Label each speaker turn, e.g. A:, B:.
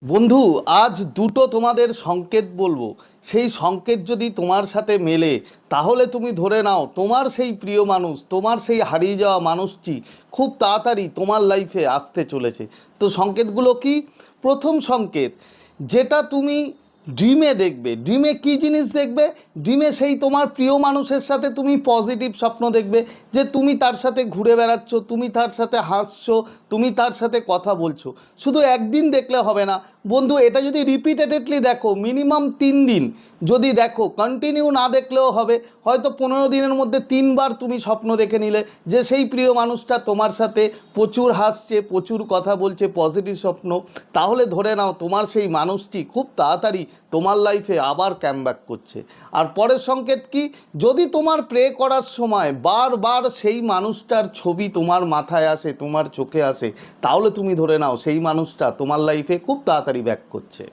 A: বন্ধু, আজ দুটো তোমাদের সংকেত বলবো। সেই সংকেত যদি তোমার সাথে মেলে তাহলে তুমি ধরে নাও তোমার সেই প্রিয় মানুষ, তোমার সেই হারিয়ে যাওয়া মানুষটি খুব তাড়াতাড়ি তোমার লাইফে আসতে চলেছে। তো সংকেতগুলো কি? প্রথম সংকেত, যেটা তুমি ড্রিমে দেখবে। ড্রিমে কী জিনিস দেখবে? ড্রিমে সেই তোমার প্রিয় মানুষের সাথে তুমি পজিটিভ স্বপ্ন দেখবে, যে তুমি তার সাথে ঘুরে বেড়াচ্ছ, তুমি তার সাথে হাসছো, তুমি তার সাথে কথা বলছো। শুধু একদিন দেখলে হবে না বন্ধু, এটা যদি রিপিটেডলি দেখো, মিনিমাম 3 দিন যদি দেখো, কন্টিনিউ না দেখলেও হবে, হয়তো 15 দিনের মধ্যে 3বার তুমি স্বপ্ন দেখে নিলে যে সেই প্রিয় মানুষটা তোমার সাথে প্রচুর হাসছে, প্রচুর কথা বলছে, পজিটিভ স্বপ্ন, তাহলে ধরে নাও তোমার সেই মানুষটি খুব তাড়াতাড়ি তোমার লাইফে আবার ক্যামব্যাক করছে। আর পরের সংকেত কি? যদি তোমার প্রে করার সময় বারবার সেই মানুষটার ছবি তোমার মাথায় আসে, তোমার চোখে আসে, তাহলে তুমি ধরে নাও সেই মানুষটা তোমার লাইফে খুব তাড়াতাড়ি ব্যাক করছে।